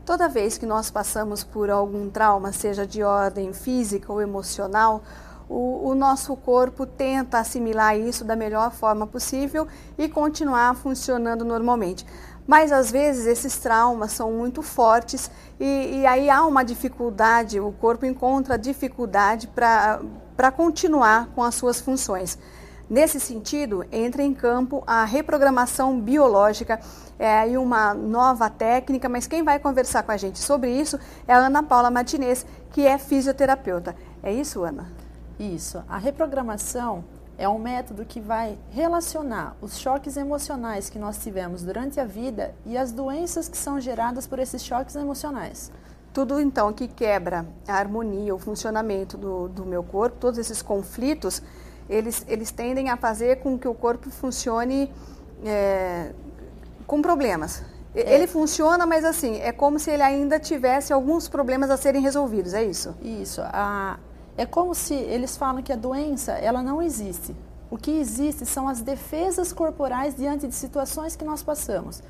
Toda vez que nós passamos por algum trauma, seja de ordem física ou emocional, o nosso corpo tenta assimilar isso da melhor forma possível e continuar funcionando normalmente. Mas às vezes esses traumas são muito fortes e aí há uma dificuldade, o corpo encontra dificuldade para continuar com as suas funções. Nesse sentido, entra em campo a reprogramação biológica, é aí uma nova técnica, mas quem vai conversar com a gente sobre isso é a Ana Paula Martinez, que é fisioterapeuta. É isso, Ana? Isso. A reprogramação é um método que vai relacionar os choques emocionais que nós tivemos durante a vida e as doenças que são geradas por esses choques emocionais. Tudo, então, que quebra a harmonia, o funcionamento do meu corpo, todos esses conflitos, eles tendem a fazer com que o corpo funcione com problemas. Ele funciona, mas assim, é como se ele ainda tivesse alguns problemas a serem resolvidos, é isso? Isso. É como se eles falam que a doença, ela não existe. O que existe são as defesas corporais diante de situações que nós passamos.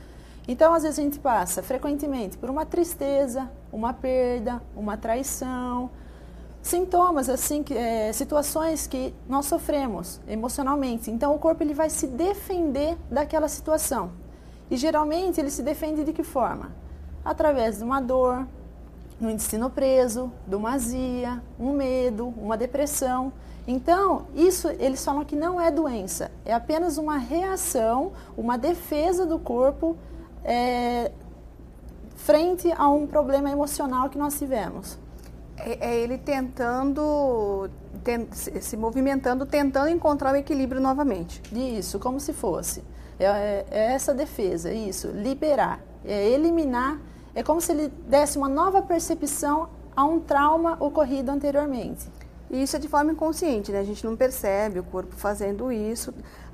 Então, às vezes a gente passa frequentemente por uma tristeza, uma perda, uma traição, sintomas, assim, situações que nós sofremos emocionalmente. Então, o corpo ele vai se defender daquela situação. E, geralmente, ele se defende de que forma? Através de uma dor, um intestino preso, de uma azia, um medo, uma depressão. Então, isso eles falam que não é doença. É apenas uma reação, uma defesa do corpo frente a um problema emocional que nós tivemos. É ele se movimentando, tentando encontrar o equilíbrio novamente. Isso, como se fosse. É essa defesa, isso, liberar, eliminar, é como se ele desse uma nova percepção a um trauma ocorrido anteriormente. E isso é de forma inconsciente, né? A gente não percebe o corpo fazendo isso.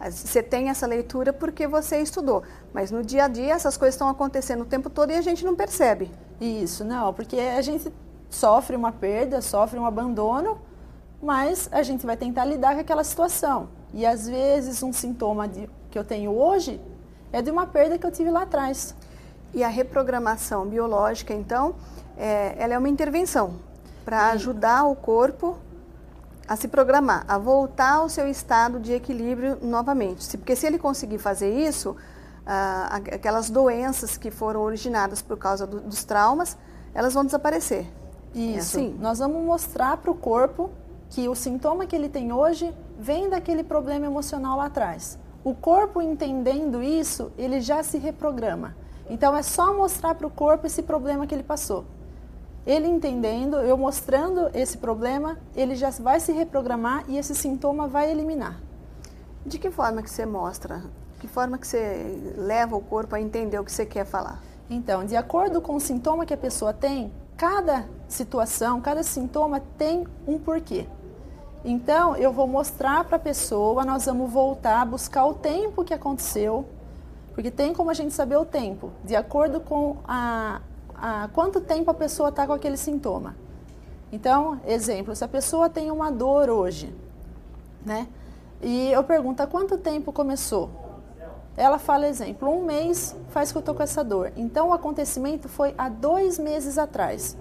Você tem essa leitura porque você estudou, mas no dia a dia essas coisas estão acontecendo o tempo todo e a gente não percebe. Isso, não, porque a gente sofre uma perda, sofre um abandono, mas a gente vai tentar lidar com aquela situação. E às vezes um sintoma que eu tenho hoje é de uma perda que eu tive lá atrás. E a reprogramação biológica, então, ela é uma intervenção para ajudar o corpo a se programar, a voltar ao seu estado de equilíbrio novamente. Porque se ele conseguir fazer isso, aquelas doenças que foram originadas por causa dos traumas, elas vão desaparecer. Isso, nós vamos mostrar para o corpo que o sintoma que ele tem hoje vem daquele problema emocional lá atrás. O corpo entendendo isso, ele já se reprograma. Então é só mostrar para o corpo esse problema que ele passou. Ele entendendo, eu mostrando esse problema, ele já vai se reprogramar e esse sintoma vai eliminar. De que forma que você mostra? Que forma que você leva o corpo a entender o que você quer falar? Então, de acordo com o sintoma que a pessoa tem, cada situação, cada sintoma tem um porquê. Então, eu vou mostrar para a pessoa, nós vamos voltar a buscar o tempo que aconteceu, porque tem como a gente saber o tempo, de acordo com quanto tempo a pessoa está com aquele sintoma. Então, exemplo, se a pessoa tem uma dor hoje, né? E eu pergunto, há quanto tempo começou? Ela fala, exemplo, 1 mês faz que eu estou com essa dor. Então, o acontecimento foi há 2 meses atrás.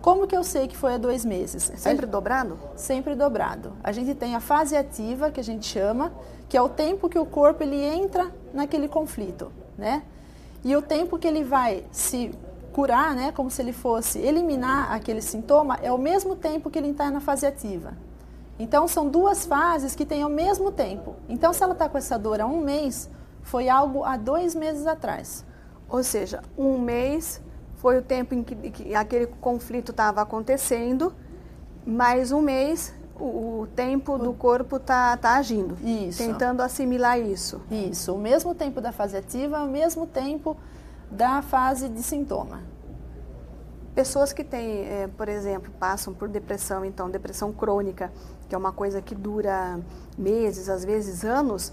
Como que eu sei que foi há 2 meses? Sempre dobrado? Sempre dobrado. A gente tem a fase ativa, que a gente chama, que é o tempo que o corpo ele entra naquele conflito, né? E o tempo que ele vai se curar, né, como se ele fosse eliminar aquele sintoma, é o mesmo tempo que ele está na fase ativa. Então, são 2 fases que têm o mesmo tempo. Então, se ela está com essa dor há 1 mês, foi algo há 2 meses atrás. Ou seja, 1 mês foi o tempo em que aquele conflito estava acontecendo, mais 1 mês o tempo do corpo está agindo, tentando assimilar isso. Isso, o mesmo tempo da fase ativa é o mesmo tempo da fase de sintoma. Pessoas que têm, por exemplo, passam por depressão, então depressão crônica, que é uma coisa que dura meses, às vezes anos,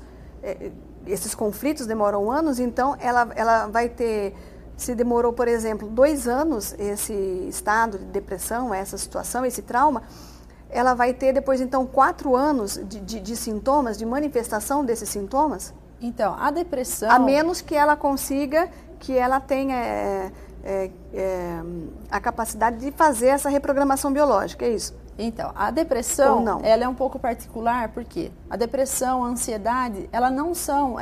esses conflitos demoram anos, então ela vai ter, se demorou, por exemplo, 2 anos esse estado de depressão, essa situação, esse trauma, ela vai ter depois, então, 4 anos de sintomas, de manifestação desses sintomas? Então, a depressão... A menos que ela consiga, que ela tenha a capacidade de fazer essa reprogramação biológica, é isso? Então, a depressão, ela é um pouco particular, porque a depressão, a ansiedade, elas não são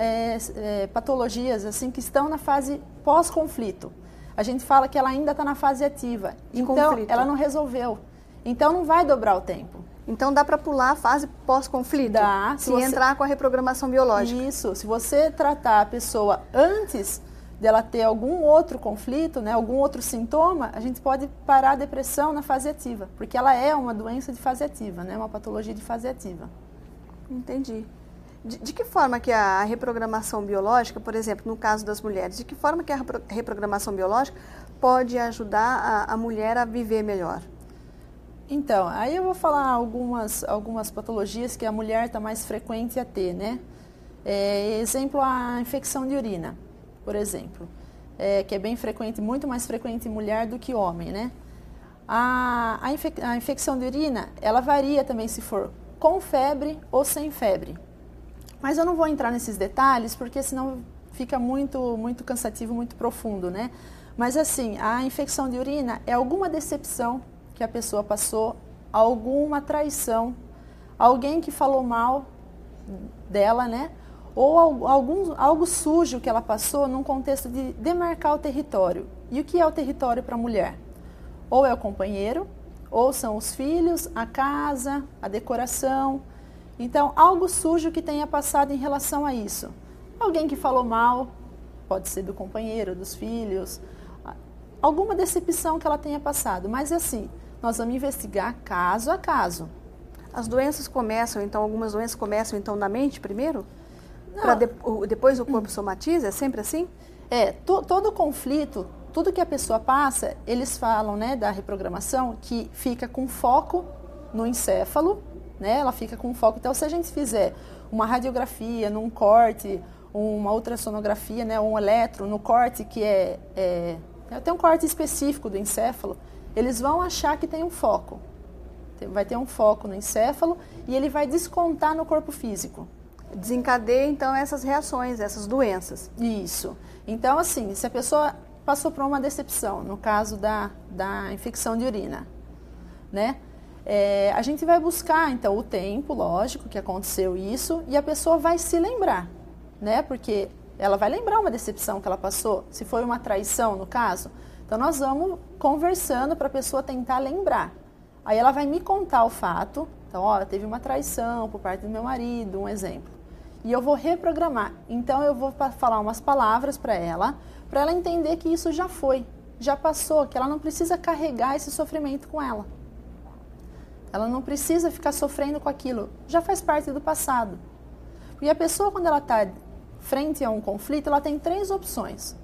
patologias assim que estão na fase pós-conflito. A gente fala que ela ainda está na fase ativa. Então, conflito. Ela não resolveu. Então, não vai dobrar o tempo. Então, dá para pular a fase pós-conflito? Dá. Se entrar com a reprogramação biológica. Isso. Se você tratar a pessoa antes dela ter algum outro conflito, né, algum outro sintoma, a gente pode parar a depressão na fase ativa, porque ela é uma doença de fase ativa, né, uma patologia de fase ativa. Entendi. De que forma que a reprogramação biológica, por exemplo, no caso das mulheres, de que forma que a reprogramação biológica pode ajudar a mulher a viver melhor? Então, aí eu vou falar algumas patologias que a mulher está mais frequente a ter, né? Exemplo, a infecção de urina, por exemplo, que é bem frequente, muito mais frequente em mulher do que homem, né? A infecção de urina, ela varia também se for com febre ou sem febre. Mas eu não vou entrar nesses detalhes, porque senão fica muito cansativo, muito profundo, né? Mas assim, a infecção de urina é alguma decepção que a pessoa passou, alguma traição, alguém que falou mal dela, né? Ou algo sujo que ela passou num contexto de demarcar o território. E o que é o território para a mulher? Ou é o companheiro, ou são os filhos, a casa, a decoração. Então, algo sujo que tenha passado em relação a isso. Alguém que falou mal, pode ser do companheiro, dos filhos, alguma decepção que ela tenha passado. Mas assim, nós vamos investigar caso a caso. As doenças começam, então, algumas doenças começam, então, na mente primeiro? Para depois o corpo somatiza? É sempre assim? Todo conflito, tudo que a pessoa passa, eles falam, né, da reprogramação, que fica com foco no encéfalo, né, ela fica com foco. Então, se a gente fizer uma radiografia num corte, uma ultrassonografia, né, um eletro no corte, que tem um corte específico do encéfalo, eles vão achar que tem um foco. Vai ter um foco no encéfalo e ele vai descontar no corpo físico. Desencadeia, então, essas reações, essas doenças. Isso. Então, assim, se a pessoa passou por uma decepção, no caso da infecção de urina, né? A gente vai buscar, então, o tempo, lógico, que aconteceu isso, e a pessoa vai se lembrar, né? Porque ela vai lembrar uma decepção que ela passou, se foi uma traição, no caso. Então, nós vamos conversando para a pessoa tentar lembrar. Aí ela vai me contar o fato. Então, teve uma traição por parte do meu marido, um exemplo. E eu vou reprogramar. Então, eu vou falar umas palavras para ela entender que isso já foi, já passou, que ela não precisa carregar esse sofrimento com ela. Ela não precisa ficar sofrendo com aquilo, já faz parte do passado. E a pessoa, quando ela está frente a um conflito, ela tem 3 opções.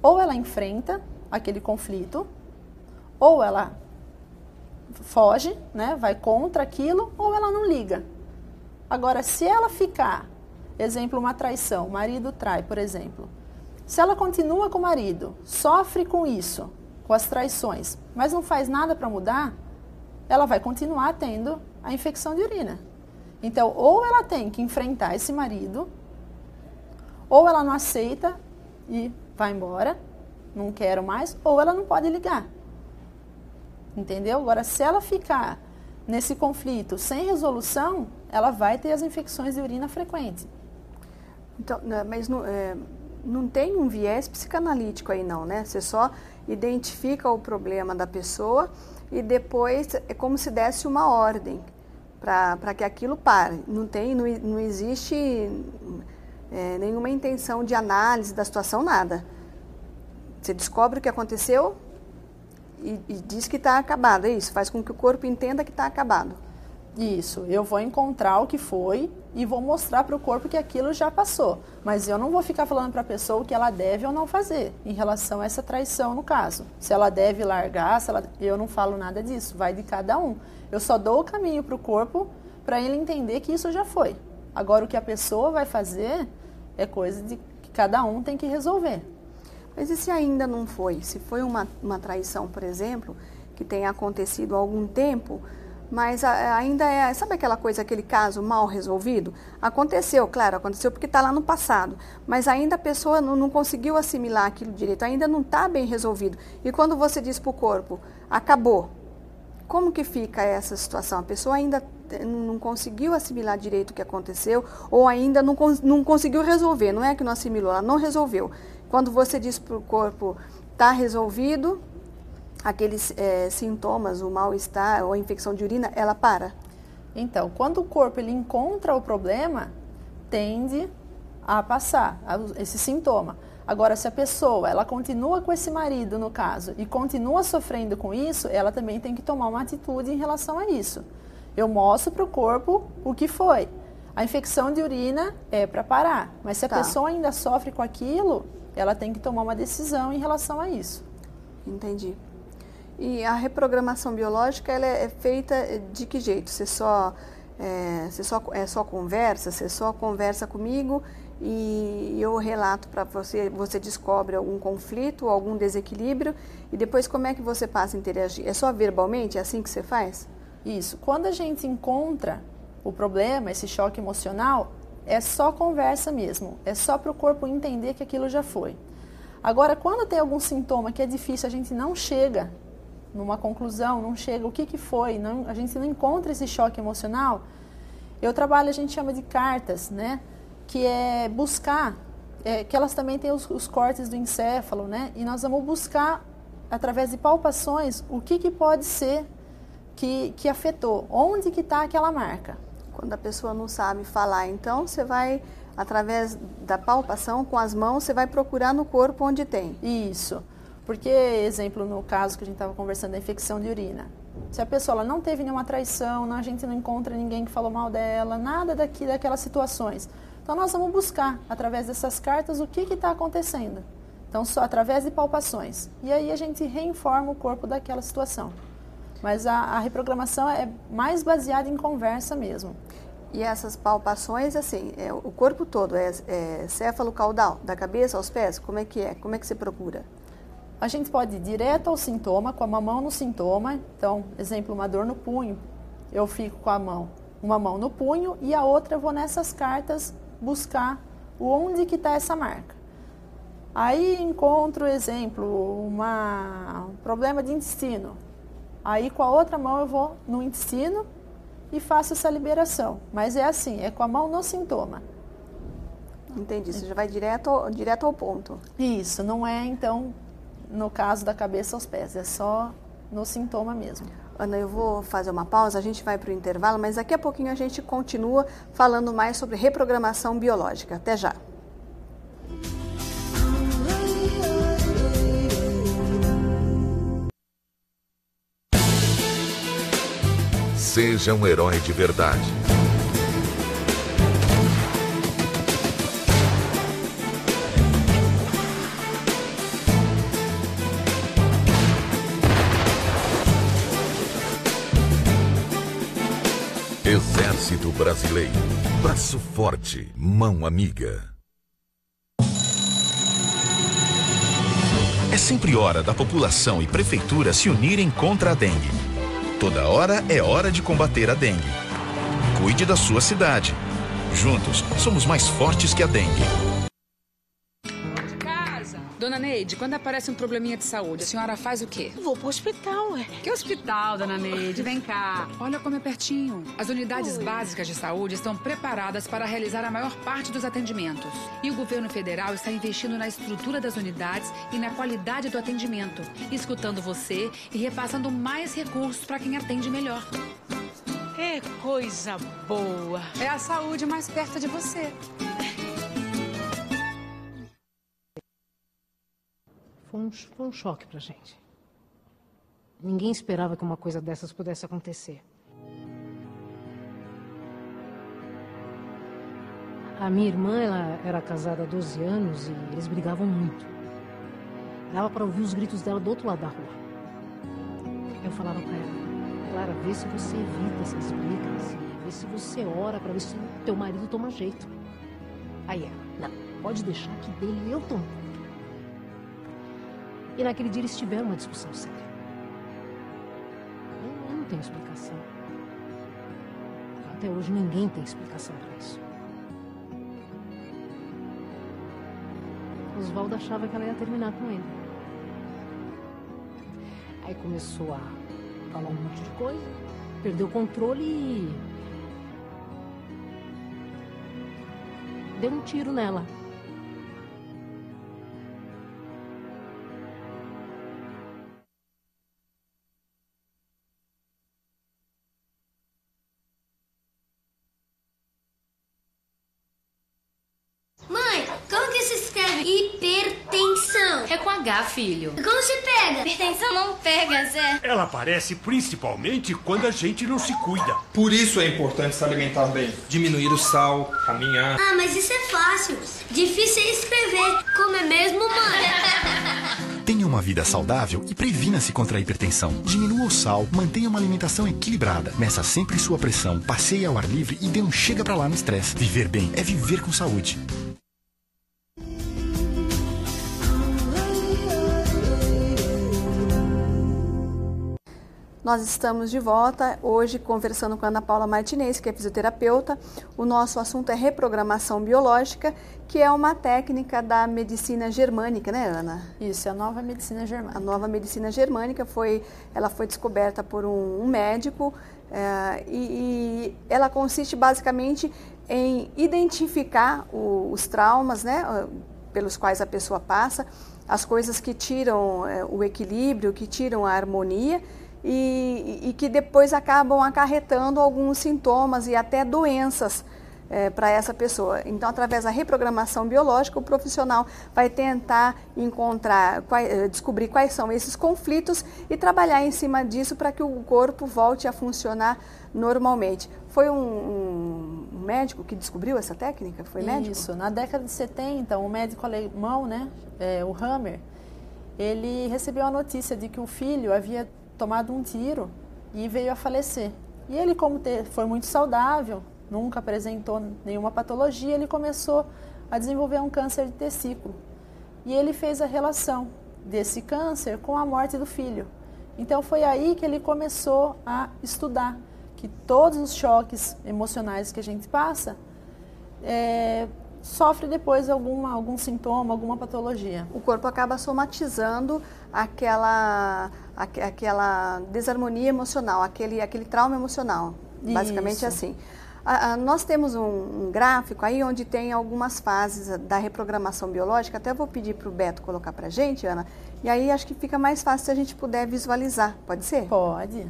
Ou ela enfrenta aquele conflito, ou ela foge, né, vai contra aquilo, ou ela não liga. Agora, se ela ficar, exemplo, uma traição, o marido trai, por exemplo. Se ela continua com o marido, sofre com isso, com as traições, mas não faz nada para mudar, ela vai continuar tendo a infecção de urina. Então, ou ela tem que enfrentar esse marido, ou ela não aceita e vai embora, não quero mais, ou ela não pode ligar. Entendeu? Agora, se ela ficar nesse conflito sem resolução, ela vai ter as infecções de urina frequentes. Então, mas não tem um viés psicanalítico aí não, né? Você só identifica o problema da pessoa e depois é como se desse uma ordem para que aquilo pare. Não existe nenhuma intenção de análise da situação, nada. Você descobre o que aconteceu e diz que está acabado, é isso? Faz com que o corpo entenda que está acabado. Isso, eu vou encontrar o que foi e vou mostrar para o corpo que aquilo já passou. Mas eu não vou ficar falando para a pessoa o que ela deve ou não fazer em relação a essa traição, no caso. Se ela deve largar, eu não falo nada disso, vai de cada um. Eu só dou o caminho para o corpo para ele entender que isso já foi. Agora, o que a pessoa vai fazer é coisa que cada um tem que resolver. Mas e se ainda não foi? Se foi uma traição, por exemplo, que tenha acontecido há algum tempo, mas ainda é, sabe aquela coisa, aquele caso mal resolvido? Aconteceu, claro, aconteceu porque está lá no passado, mas ainda a pessoa não conseguiu assimilar aquilo direito, ainda não está bem resolvido. E quando você diz para o corpo, acabou, como que fica essa situação? A pessoa ainda não conseguiu assimilar direito o que aconteceu, ou ainda não conseguiu resolver, não é que não assimilou, ela não resolveu. Quando você diz para o corpo, está resolvido, aqueles sintomas, o mal-estar ou a infecção de urina, ela para? Então, quando o corpo ele encontra o problema, tende a passar esse sintoma. Agora, se a pessoa ela continua com esse marido, no caso, e continua sofrendo com isso, ela também tem que tomar uma atitude em relação a isso. Eu mostro para o corpo o que foi. A infecção de urina é para parar, mas se a pessoa ainda sofre com aquilo, ela tem que tomar uma decisão em relação a isso. Entendi. E a reprogramação biológica, ela é feita de que jeito? Você só conversa? Você só conversa comigo e eu relato para você, você descobre algum conflito, algum desequilíbrio, e depois como é que você passa a interagir? É só verbalmente? É assim que você faz? Isso. Quando a gente encontra o problema, esse choque emocional, é só conversa mesmo. É só para o corpo entender que aquilo já foi. Agora, quando tem algum sintoma que é difícil, a gente não chega numa conclusão, não chega o que foi, a gente não encontra esse choque emocional, eu trabalho, a gente chama de cartas, né? Que é buscar, que elas também têm os cortes do encéfalo, né? E nós vamos buscar, através de palpações, o que pode ser que afetou, onde que está aquela marca. Quando a pessoa não sabe falar, então você vai, através da palpação, com as mãos, você vai procurar no corpo onde tem. Isso. Porque, exemplo, no caso que a gente estava conversando, da infecção de urina. Se a pessoa ela não teve nenhuma traição, a gente não encontra ninguém que falou mal dela, nada daquelas situações. Então, nós vamos buscar, através dessas cartas, o que está acontecendo. Então, só através de palpações. E aí a gente reinforma o corpo daquela situação. Mas a reprogramação é mais baseada em conversa mesmo. E essas palpações, assim, o corpo todo, céfalo-caudal, da cabeça aos pés, como é que é? Como é que você procura? A gente pode ir direto ao sintoma, com uma mão no sintoma. Então, exemplo, uma dor no punho, eu fico com uma mão no punho e a outra eu vou nessas cartas buscar onde que está essa marca. Aí encontro, exemplo, um problema de intestino. Aí com a outra mão eu vou no intestino e faço essa liberação. Mas é assim, é com a mão no sintoma. Entendi, você já vai direto ao ponto. Isso, não é então... No caso da cabeça aos pés, é só no sintoma mesmo. Ana, eu vou fazer uma pausa, a gente vai para o intervalo, mas daqui a pouquinho a gente continua falando mais sobre reprogramação biológica. Até já. Seja um herói de verdade. Exército Brasileiro. Braço forte, mão amiga. É sempre hora da população e prefeitura se unirem contra a dengue. Toda hora é hora de combater a dengue. Cuide da sua cidade. Juntos, somos mais fortes que a dengue. Dona Neide, quando aparece um probleminha de saúde, a senhora faz o quê? Vou pro hospital, ué. Que hospital, dona Neide? Vem cá. Olha como é pertinho. As unidades básicas de saúde estão preparadas para realizar a maior parte dos atendimentos. E o governo federal está investindo na estrutura das unidades e na qualidade do atendimento, escutando você e repassando mais recursos para quem atende melhor. É coisa boa. É a saúde mais perto de você. Foi um choque pra gente. Ninguém esperava que uma coisa dessas pudesse acontecer. A minha irmã, ela era casada há 12 anos e eles brigavam muito. Dava para ouvir os gritos dela do outro lado da rua. Eu falava para ela, Clara, vê se você evita essas brigas, vê se você ora para ver se o teu marido toma jeito. Aí ela, não, pode deixar que dele eu tomo. E naquele dia eles tiveram uma discussão séria. Eu não tenho explicação. Até hoje ninguém tem explicação para isso. Oswaldo achava que ela ia terminar com ele. Aí começou a falar um monte de coisa, perdeu o controle e deu um tiro nela. Hipertensão. É com H, filho. Como se pega? Hipertensão não pega, Zé. Ela aparece principalmente quando a gente não se cuida. Por isso é importante se alimentar bem. Diminuir o sal, caminhar. Ah, mas isso é fácil. Difícil é escrever. Como é mesmo, mãe? Tenha uma vida saudável e previna-se contra a hipertensão. Diminua o sal, mantenha uma alimentação equilibrada, meça sempre sua pressão, passeie ao ar livre e dê um chega pra lá no estresse. Viver bem é viver com saúde. Nós estamos de volta hoje conversando com a Ana Paula Martinez, que é fisioterapeuta. O nosso assunto é reprogramação biológica, que é uma técnica da medicina germânica, né, Ana? Isso, é a nova medicina germânica. A nova medicina germânica ela foi descoberta por um médico e ela consiste basicamente em identificar os traumas, né, pelos quais a pessoa passa, as coisas que tiram o equilíbrio, que tiram a harmonia, e que depois acabam acarretando alguns sintomas e até doenças para essa pessoa. Então, através da reprogramação biológica, o profissional vai tentar descobrir quais são esses conflitos e trabalhar em cima disso para que o corpo volte a funcionar normalmente. Foi um médico que descobriu essa técnica? Foi médico? Isso, na década de 70, um médico alemão, né, o Hammer, ele recebeu a notícia de que o filho havia tomado um tiro e veio a falecer. E ele, como foi muito saudável, nunca apresentou nenhuma patologia, ele começou a desenvolver um câncer de testículo. E ele fez a relação desse câncer com a morte do filho. Então foi aí que ele começou a estudar que todos os choques emocionais que a gente passa sofre depois algum sintoma, alguma patologia. O corpo acaba somatizando aquela desarmonia emocional, aquele trauma emocional, basicamente assim. Nós temos um gráfico aí onde tem algumas fases da reprogramação biológica, até vou pedir para o Beto colocar para a gente, Ana, e aí acho que fica mais fácil se a gente puder visualizar, pode ser? Pode.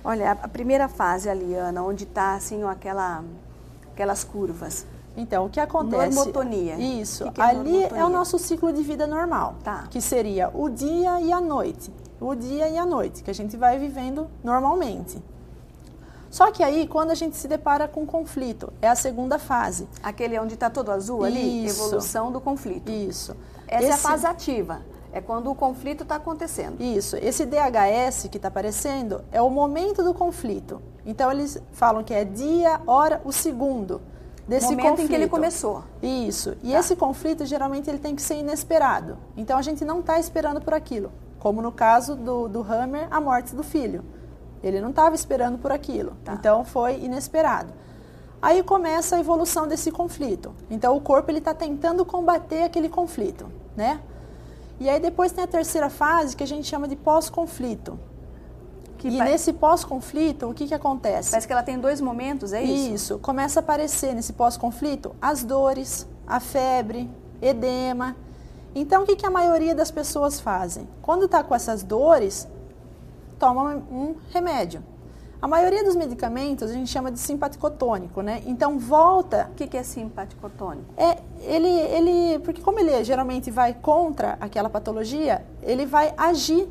Olha, a primeira fase ali, Ana, onde está assim, aquelas curvas. Então, o que acontece? Normotonia. Isso. Que ali normotonia? é o nosso ciclo de vida normal, tá, que seria o dia e a noite. O dia e a noite, que a gente vai vivendo normalmente. Só que aí, quando a gente se depara com conflito, é a segunda fase. Aquele onde está todo azul ali? Isso. Evolução do conflito. Isso. Essa é a fase ativa. É quando o conflito está acontecendo. Isso. Esse DHS que está aparecendo é o momento do conflito. Então, eles falam que é dia, hora, o segundo desse momento conflito. Em que ele começou. Isso. E esse conflito, geralmente, ele tem que ser inesperado. Então, a gente não está esperando por aquilo. Como no caso do Hammer, a morte do filho. Ele não estava esperando por aquilo. Tá. Então, foi inesperado. Aí começa a evolução desse conflito. Então, o corpo está tentando combater aquele conflito, né? E aí depois tem a terceira fase, que a gente chama de pós-conflito. Nesse pós-conflito, o que acontece? Parece que ela tem dois momentos, é isso? Isso. Começa a aparecer nesse pós-conflito as dores, a febre, edema. Então, o que a maioria das pessoas fazem? Quando está com essas dores, toma um remédio. A maioria dos medicamentos a gente chama de simpaticotônico, né? Então, volta... O que é simpaticotônico? Porque como ele geralmente vai contra aquela patologia, ele vai agir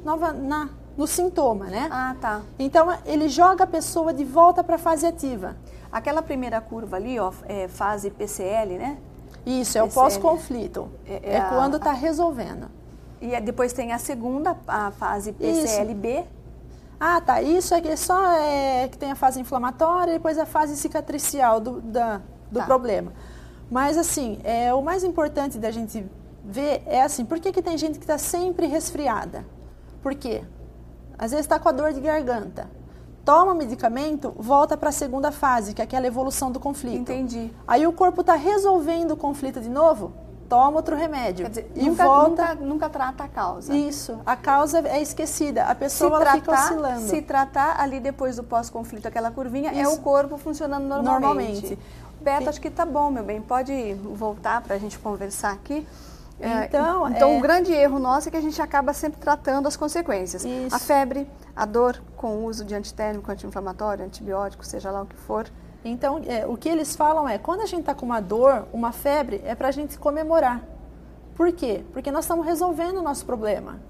no sintoma, né? Ah, tá. Então, ele joga a pessoa de volta para a fase ativa. Aquela primeira curva ali, ó, é fase PCL, né? Isso, é o pós-conflito. É quando está resolvendo. E depois tem a segunda, a fase PCLB. Ah, tá. Isso é que só que tem a fase inflamatória e depois a fase cicatricial do problema. Mas, assim, o mais importante da gente ver é assim, por que tem gente que está sempre resfriada? Por quê? Às vezes está com a dor de garganta. toma o medicamento, volta para a segunda fase, que é aquela evolução do conflito. Entendi. Aí o corpo está resolvendo o conflito de novo, toma outro remédio. Quer dizer, e nunca trata a causa. Isso, a causa é esquecida, a pessoa fica oscilando. Se tratar ali depois do pós-conflito, aquela curvinha, é o corpo funcionando normalmente. Beto, acho que tá bom, meu bem, pode voltar para a gente conversar aqui. Então o grande erro nosso é que a gente acaba sempre tratando as consequências. Isso. A febre, a dor com o uso de antitérmico, anti-inflamatório, antibiótico, seja lá o que for. Então, o que eles falam é, quando a gente está com uma dor, uma febre, é para a gente comemorar. Por quê? Porque nós estamos resolvendo o nosso problema.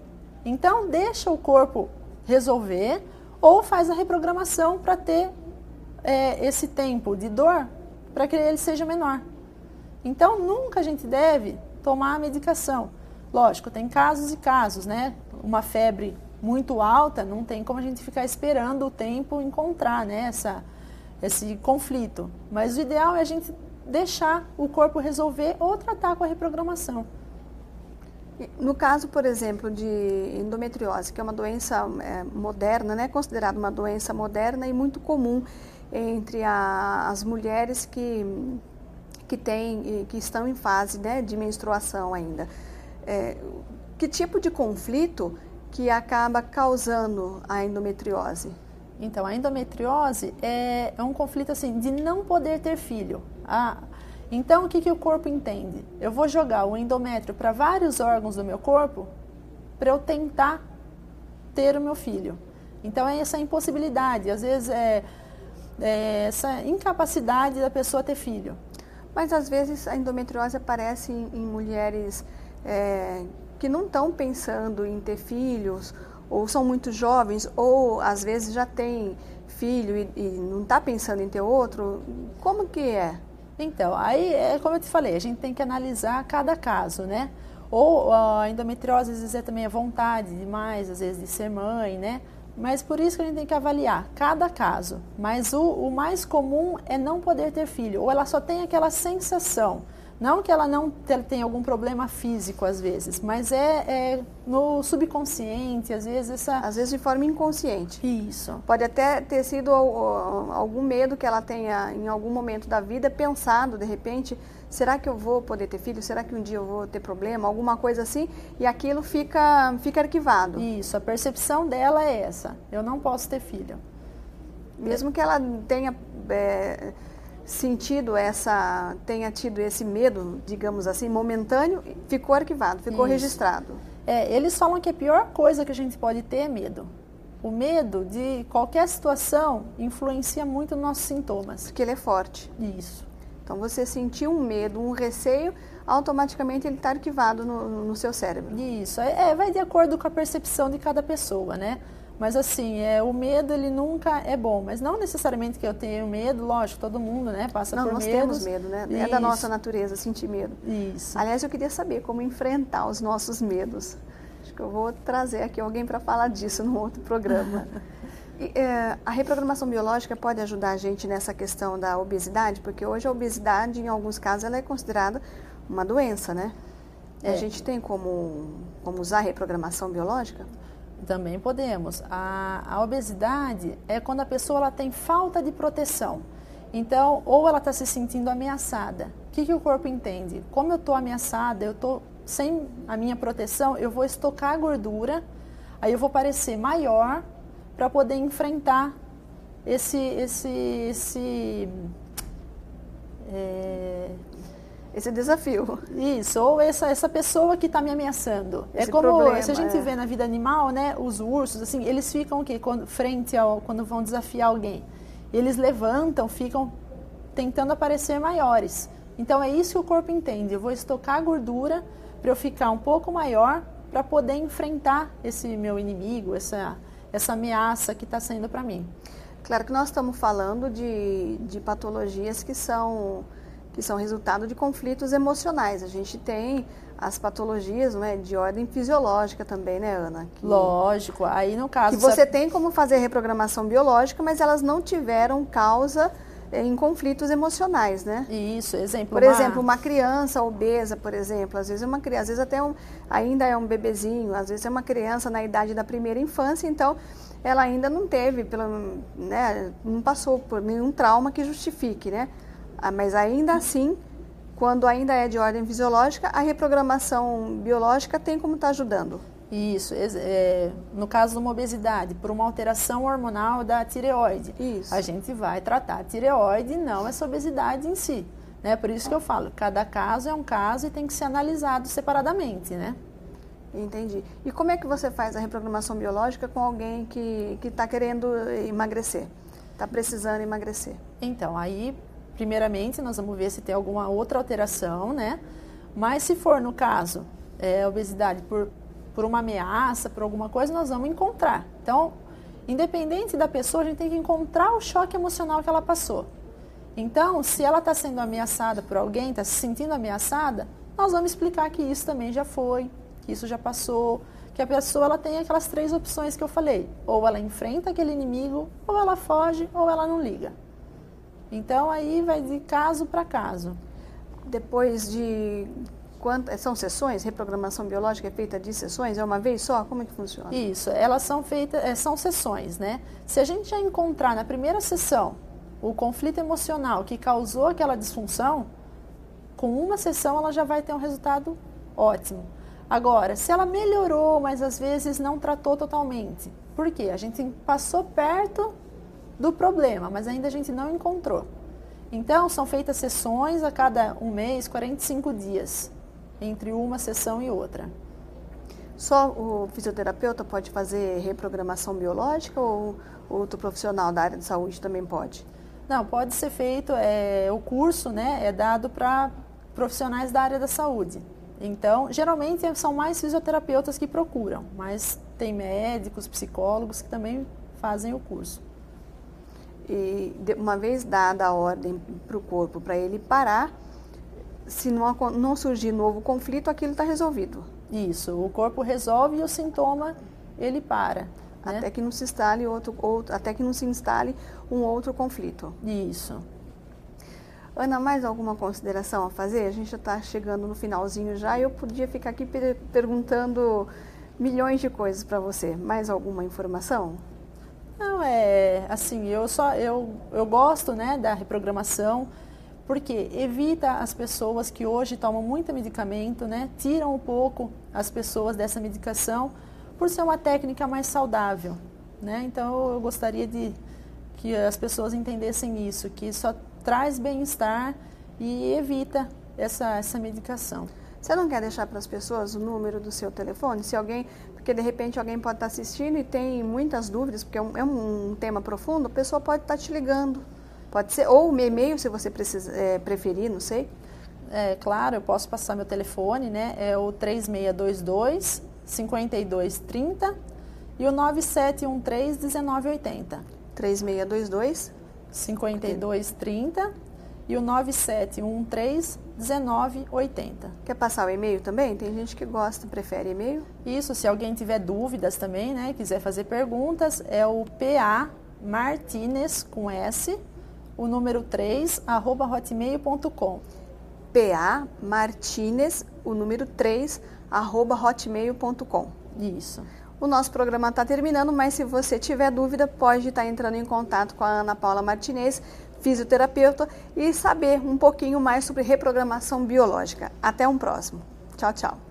Então, deixa o corpo resolver ou faz a reprogramação para ter esse tempo de dor para que ele seja menor. Então, nunca a gente deve tomar a medicação. Lógico, tem casos e casos, né? Uma febre muito alta, não tem como a gente ficar esperando o tempo encontrar, né, esse conflito. Mas o ideal é a gente deixar o corpo resolver ou tratar com a reprogramação. No caso, por exemplo, de endometriose, que é uma doença moderna, né, considerada uma doença moderna e muito comum entre as mulheres que estão em fase, né, de menstruação ainda. Que tipo de conflito que acaba causando a endometriose? Então, a endometriose é um conflito assim, de não poder ter filho. Então, o que o corpo entende? Eu vou jogar o endométrio para vários órgãos do meu corpo para eu tentar ter o meu filho. Então, é essa impossibilidade, às vezes essa incapacidade da pessoa ter filho. Mas, às vezes, a endometriose aparece em mulheres que não estão pensando em ter filhos, ou são muito jovens, ou às vezes já tem filho e não está pensando em ter outro. Como que é? Então, aí como eu te falei, a gente tem que analisar cada caso, né? Ou a endometriose às vezes também a vontade demais, às vezes de ser mãe, né? Mas por isso que a gente tem que avaliar cada caso. Mas o mais comum é não poder ter filho, ou ela só tem aquela sensação. Não que ela não tenha algum problema físico, às vezes, mas no subconsciente, às vezes Às vezes de forma inconsciente. Isso. Pode até ter sido algum medo que ela tenha, em algum momento da vida, pensado, de repente, será que eu vou poder ter filho? Será que um dia eu vou ter problema? Alguma coisa assim, e aquilo fica arquivado. Isso, a percepção dela é essa, eu não posso ter filho. Mesmo que ela tenha... tenha tido esse medo, digamos assim, momentâneo, ficou arquivado, ficou registrado. Eles falam que a pior coisa que a gente pode ter é medo. O medo de qualquer situação influencia muito nos nossos sintomas. Porque ele é forte. Isso. Então, você sentiu um medo, um receio, automaticamente ele está arquivado no seu cérebro. Isso. Vai de acordo com a percepção de cada pessoa, né? Mas assim, o medo ele nunca é bom, mas não necessariamente que eu tenha medo, lógico, todo mundo, né, passa por medo. Nós temos medo, né? Isso. É da nossa natureza sentir medo. Isso. Aliás, eu queria saber como enfrentar os nossos medos. Acho que eu vou trazer aqui alguém para falar disso num outro programa. A reprogramação biológica pode ajudar a gente nessa questão da obesidade, porque hoje a obesidade, em alguns casos, ela é considerada uma doença, né? A gente tem como usar a reprogramação biológica? Também podemos. A obesidade é quando a pessoa ela tem falta de proteção. Então, ou ela está se sentindo ameaçada. O que o corpo entende? Como eu estou ameaçada, eu estou sem a minha proteção, eu vou estocar gordura, aí eu vou parecer maior para poder enfrentar esse desafio. Isso, ou essa pessoa que está me ameaçando. Esse como problema, se a gente vê na vida animal, né, os ursos, assim, eles ficam o quê? Quando vão desafiar alguém. Eles levantam, ficam tentando aparecer maiores. Então é isso que o corpo entende. Eu vou estocar gordura para eu ficar um pouco maior para poder enfrentar esse meu inimigo, essa ameaça que está sendo para mim. Claro que nós estamos falando de patologias que são resultado de conflitos emocionais. A gente tem as patologias, né, de ordem fisiológica também, né, Ana? Lógico, aí no caso... Que você tem como fazer reprogramação biológica, mas elas não tiveram causa em conflitos emocionais, né? Isso, exemplo... Por exemplo, uma criança obesa, por exemplo, às vezes uma criança, às vezes até ainda é um bebezinho, às vezes é uma criança na idade da primeira infância, então ela ainda não teve, né, não passou por nenhum trauma que justifique, né? Mas ainda assim, quando ainda é de ordem fisiológica, a reprogramação biológica tem como estar ajudando. Isso, no caso de uma obesidade, por uma alteração hormonal da tireoide, isso. A gente vai tratar a tireoide e não essa obesidade em si. Né? Por isso que eu falo, cada caso é um caso e tem que ser analisado separadamente, né? Entendi. E como é que você faz a reprogramação biológica com alguém que está querendo emagrecer, está precisando emagrecer? Então, aí, primeiramente, nós vamos ver se tem alguma outra alteração, né? Mas se for, no caso, obesidade por uma ameaça, por alguma coisa, nós vamos encontrar. Então, independente da pessoa, a gente tem que encontrar o choque emocional que ela passou. Então, se ela está sendo ameaçada por alguém, está se sentindo ameaçada, nós vamos explicar que isso também já foi, que isso já passou, que a pessoa ela tem aquelas 3 opções que eu falei. Ou ela enfrenta aquele inimigo, ou ela foge, ou ela não liga. Então, aí vai de caso para caso. Depois de... São sessões? Reprogramação biológica é feita de sessões? É uma vez só? Como é que funciona? Isso, elas são feitas, são sessões, né? Se a gente já encontrar na primeira sessão o conflito emocional que causou aquela disfunção, com uma sessão ela já vai ter um resultado ótimo. Agora, se ela melhorou, mas às vezes não tratou totalmente, por quê? A gente passou perto do problema, mas ainda a gente não encontrou. Então, são feitas sessões a cada um mês, 45 dias, entre uma sessão e outra. Só o fisioterapeuta pode fazer reprogramação biológica ou outro profissional da área de saúde também pode? Não, pode ser feito, o curso, né, é dado para profissionais da área da saúde. Então, geralmente são mais fisioterapeutas que procuram, mas tem médicos, psicólogos que também fazem o curso. E uma vez dada a ordem para o corpo para ele parar, se não surgir novo conflito, aquilo está resolvido. Isso, o corpo resolve e o sintoma ele para. Até que não se instale até que não se instale um outro conflito. Isso. Ana, mais alguma consideração a fazer? A gente já está chegando no finalzinho já e eu podia ficar aqui perguntando milhões de coisas para você. Mais alguma informação? Não, assim, eu gosto, né, da reprogramação, porque evita as pessoas que hoje tomam muito medicamento, né, tiram um pouco as pessoas dessa medicação, por ser uma técnica mais saudável, né? Então eu gostaria que as pessoas entendessem isso, que só traz bem-estar e evita essa medicação. Você não quer deixar para as pessoas o número do seu telefone? Porque de repente alguém pode estar assistindo e tem muitas dúvidas, porque é um tema profundo, a pessoa pode estar te ligando. Pode ser, ou o e-mail, se você preferir, não sei. Claro, eu posso passar meu telefone, né? É o 3622-5230 e o 9713-1980. 3622-5230 e o 9713-1980. Quer passar o e-mail também? Tem gente que gosta, prefere e-mail. Isso, se alguém tiver dúvidas também, né? Quiser fazer perguntas, é o PA Martinez, com S, o número 3, @hotmail.com. PA Martinez, o número 3, @hotmail.com. Isso. O nosso programa está terminando, mas se você tiver dúvida, pode estar entrando em contato com a Ana Paula Martinez, fisioterapeuta, e saber um pouquinho mais sobre reprogramação biológica. Até um próximo. Tchau, tchau.